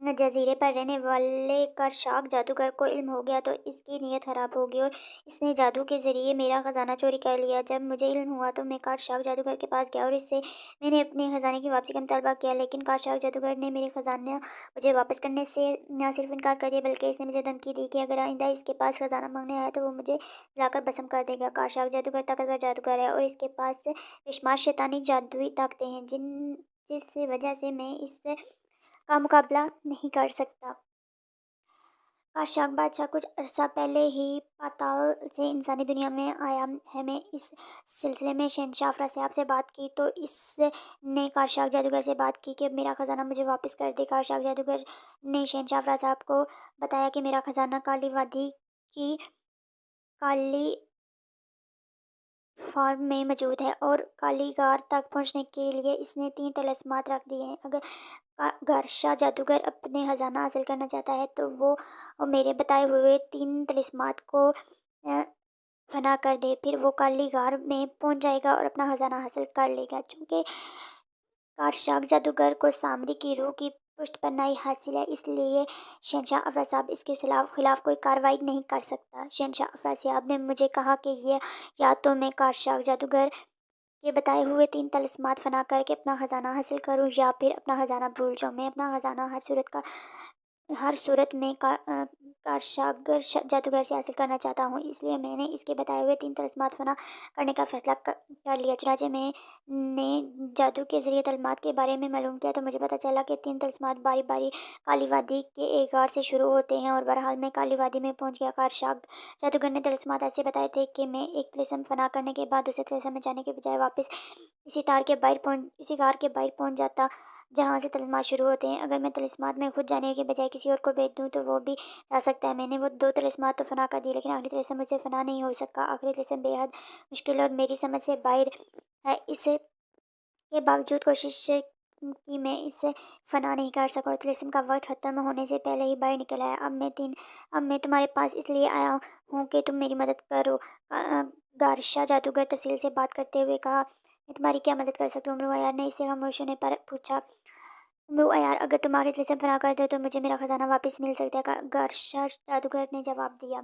جزیرے پر رہنے والے کرشاک جادوگر کو علم ہو گیا تو اس کی نیت خراب ہوگی اور اس نے جادو کے ذریعے میرا خزانہ چوری کر لیا۔ جب مجھے علم ہوا تو میں کرشاک جادوگر کے پاس گیا اور اس سے میں نے اپنے خزانے کی واپسی کا مطالبہ کیا، لیکن کرشاک جادوگر نے میرے خزانہ مجھے واپس کرنے سے نہ صرف انکار کر دیا بلکہ اس نے مجھے دھمکی دی کہ اگر آئندہ اس کے پاس خزانہ مانگنے آیا تو وہ مجھے جلا کر بھسم کر دے گا۔ کرشاک جادوگر طاقتور جادوگر ہے اور اس کے پاس بے شمار شیطانی جادوئی طاقتیں ہیں جس وجہ سے میں اس کا مقابلہ نہیں کر سکتا۔ کاشاک بادشاہ کچھ عرصہ پہلے ہی پاتال سے انسانی دنیا میں آیا ہے۔ میں اس سلسلے میں شہنشاہ افراسیاب سے بات کی تو اس نے کاشاک جادوگر سے بات کی کہ میرا خزانہ مجھے واپس کر دے۔ کاشاک جادوگر نے شہنشاہ افراسیاب کو بتایا کہ میرا خزانہ کالی وادی کی کالی فارم میں موجود ہے اور کالی غار تک پہنچنے کے لیے اس نے 3 طلسمات رکھ دیے ہیں۔ اگر گارشا جادوگر اپنے خزانہ حاصل کرنا چاہتا ہے تو وہ میرے بتائے ہوئے 3 طلسمات کو فنا کر دے، پھر وہ کالی غار میں پہنچ جائے گا اور اپنا خزانہ حاصل کر لے گا۔ چونکہ کارشاک جادوگر کو سامری کی روح کی پشت پناہی حاصل ہے، اس لیے شہنشاہ افراسیاب اس کے خلاف کوئی کارروائی نہیں کر سکتا۔ شہنشاہ افراسیاب نے مجھے کہا کہ یا تو میں کارشاک جادوگر کے بتائے ہوئے 3 طلسمات فنا کر کے اپنا خزانہ حاصل کروں یا پھر اپنا خزانہ بھول جاؤں۔ میں اپنا خزانہ ہر صورت میں کارشاک جادوگر سے حاصل کرنا چاہتا ہوں، اس لیے میں نے اس کے بتائے ہوئے 3 طلسمات فنا کرنے کا فیصلہ کر لیا۔ چنانچہ میں نے جادو کے ذریعے طلسمات کے بارے میں معلوم کیا تو مجھے پتہ چلا کہ 3 طلسمات باری باری کالی وادی کے ایک غار سے شروع ہوتے ہیں اور بہرحال میں کالی وادی میں پہنچ گیا۔ کارشاک جادوگر نے طلسمات ایسے بتائے تھے کہ میں ایک طلسم فنا کرنے کے بعد دوسرے طلسم میں جانے کے بجائے واپس اسی غار کے باہر پہنچ جاتا جہاں سے طلسمات شروع ہوتے ہیں۔ اگر میں طلسمات میں خود جانے کے بجائے کسی اور کو بھیج دوں تو وہ بھی جا سکتا ہے۔ میں نے وہ 2 طلسمات تو فنا کر دیے لیکن آخری طلسم مجھ سے فنا نہیں ہو سکا۔ آخری طلسم بے حد مشکل اور میری سمجھ سے باہر ہے، اس کے باوجود کوشش کی میں اسے فنا نہیں کر سکا اور طلسم کا وقت ختم ہونے سے پہلے ہی باہر نکل آیا۔ اب میں تمہارے پاس اس لیے آیا ہوں کہ تم میری مدد کرو۔ گارشا جادوگر تفصیل سے بات کرتے ہوئے کہا، میں تمہاری کیا مدد کر سکتا ہوں؟ امرو عیار نے اسے خاموش ہونے پر پوچھا۔ امرو عیار، اگر تم آخری طلسم فنا کر دو تو مجھے میرا خزانہ واپس مل سکتا ہے، گارشا جادوگر نے جواب دیا۔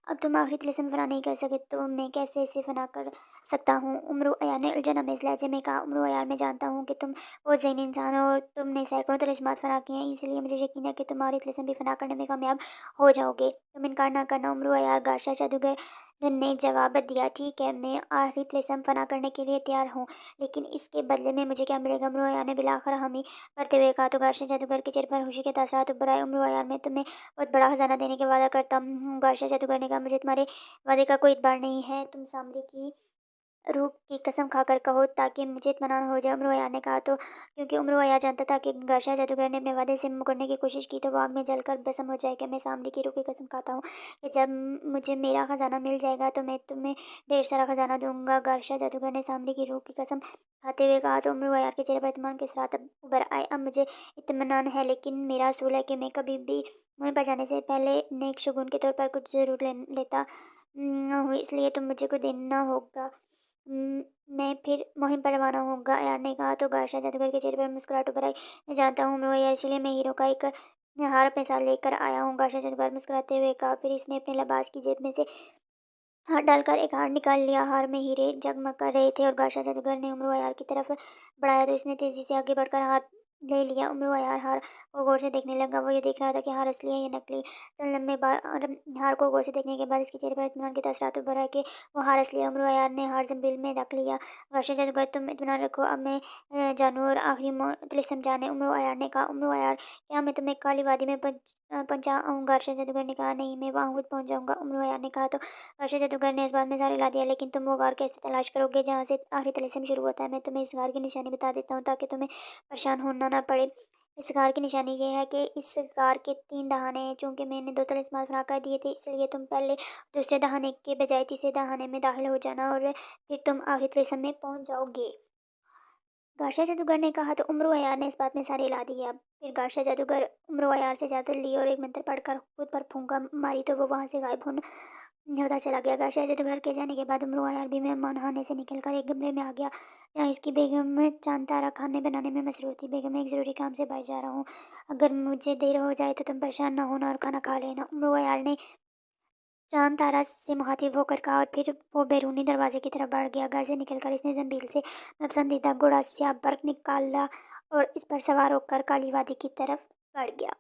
اب تم آخری طلسم فنا نہیں کر سکے تو میں کیسے اسے فنا کر سکتا ہوں؟ امرو عیار نے الجھن آمیز لہجے میں کہا، امرو عیار، میں جانتا ہوں کہ تم بہت ذہین انسان ہو اور تم نے سینکڑوں طلسمات فنا کیے ہیں، اس لیے مجھے یقین ہے کہ تم آخری طلسم بھی فنا کرنے میں کامیاب ہو جاؤ گے۔ تم انکار نہ کرنا۔ امرو عیار گارشا جادوگر نے جواب دیا، ٹھیک ہے، میں آخری طلسم فنا کرنے کے لیے تیار ہوں، لیکن اس کے بدلے میں مجھے کیا ملے گا؟ امرو عیار نے بالآخر حامی بھرتے ہوئے کہا۔ تو گارشا جادوگر کے چہرے پر خوشی کے تاثرات ابھر آئے۔ امرو عیار، میں تمہیں بہت بڑا خزانہ دینے کا وعدہ کرتا ہوں۔ گارشا جادوگر نے کہا، مجھے تمہارے وعدے کا کوئی اعتبار نہیں ہے، تم سامری کی روح کی قسم کھا کر کہو تاکہ مجھے اطمینان ہو جائے۔ امرو عیار نے کہا، تو کیونکہ امرو عیار جانتا تھا کہ گارشا جادوگر نے اپنے وعدے سے مکرنے کی کوشش کی تو وہ آگ میں جل کر بھسم ہو جائے گا۔ میں سامری کی روح کی قسم کھاتا ہوں کہ جب مجھے میرا خزانہ مل جائے گا تو میں تمہیں ڈھیر سارا خزانہ دوں گا۔ گارشا جادوگر نے سامری کی روح کی قسم کھاتے ہوئے کہا۔ تو امرو عیار کے چہرے پر اطمینان کے اثرات ابھر آئے۔ اب مجھے اطمینان ہے، لیکن میرا اصول ہے کہ میں کبھی بھی مہم پر جانے سے پہلے نیک شگون کے طور پر کچھ ضرور لیتا ہوں، اس لیے تم مجھے کچھ دینا ہوگا، میں پھر مہم پر روانہ ہوں گا۔ عیار نے کہا۔ تو گارشا جادوگر کے چہرے پر مسکراہٹ ابھر آئی، میں جانتا ہوں امرو عیار، اس لیے میں ہیرو کا ایک ہار اپنے ساتھ لے کر آیا ہوں۔ گارشا جادوگر مسکراتے ہوئے کہا، پھر اس نے اپنے لباس کی جیب میں سے ہاتھ ڈال کر ایک ہار نکال لیا۔ ہار میں ہیرے جگمگ کر رہے تھے اور گارشا جادوگر نے امرو عیار کی طرف بڑھایا تو اس نے تیزی سے آگے بڑھ کر ہاتھ لے لیا۔ امرو عیار ہار کو غور سے دیکھنے لگا، وہ یہ دیکھ رہا تھا کہ ہار اصلی ہے یا نکلی۔ چند لمحے بعد ہار کو غور سے دیکھنے کے بعد اس کے چہرے پر اطمینان کے تاثرات ابھر آئے کہ وہ ہار اصلی ہے۔ امرو عیار نے ہار زنبیل میں رکھ لیا۔ گارشا جادوگر، تم اطمینان رکھو، اب میں جانوں اور آخری طلسم جانے۔ امرو عیار نے کہا، امرو عیار، کیا میں تمہیں کالی وادی میں پہنچا آؤں؟ گارشا جادوگر نے کہا، نہیں، میں وہاں خود پہنچ جاؤں گا۔ امرو عیار نے کہا۔ تو گارشا جادوگر نے اس بات میں اظہار لا دیا، لیکن تم وہ غار کیسے تلاش کرو گے جہاں سے آخری طلسم شروع ہوتا ہے؟ میں تمہیں اس غار کی نشانی بتا دیتا ہوں تاکہ تمہیں پریشان ہونا نہ پڑے۔ اس غار کی نشانی یہ ہے کہ اس غار کے 3 دہانے ہیں۔ چونکہ میں نے 2 طلسمات فنا کر دیے تھے، اس لیے تم پہلے دوسرے دہانے کے بجائے تیسرے دہانے میں داخل ہو جانا اور پھر تم آخری طلسم میں پہنچ جاؤ گے۔ گارشا جادوگر نے کہا۔ تو امرو عیار نے اس بات میں اظہار لا دیا۔ پھر گارشا جادوگر امرو عیار سے اجازت لی اور ایک منتر پڑھ کر خود پر پھونکا ماری تو وہ وہاں سے غائب ہوتا چلا گیا۔ گارشا جادوگر کے جانے کے بعد امرو عیار بھی مہمان خانے سے نکل کر ایک کمرے میں آ گیا جہاں اس کی بیگم چاند طارہ کھانے بنانے میں مصروف تھی۔ بیگم میں ایک ضروری کام سے باہر جا رہا ہوں، اگر مجھے دیر ہو جائے تو تم پریشان نہ ہونا اور کھانا کھا لینا، عمر ویال نے چاند طارہ سے مخاطب ہو کر کہا، اور پھر وہ بیرونی دروازے کی طرف بڑھ گیا۔ گھر سے نکل کر اس نے زنبیل سے اپنا پسندیدہ گھوڑا سیاہ برق نکالا اور اس پر سوار ہو کر کالی وادی کی طرف بڑھ گیا۔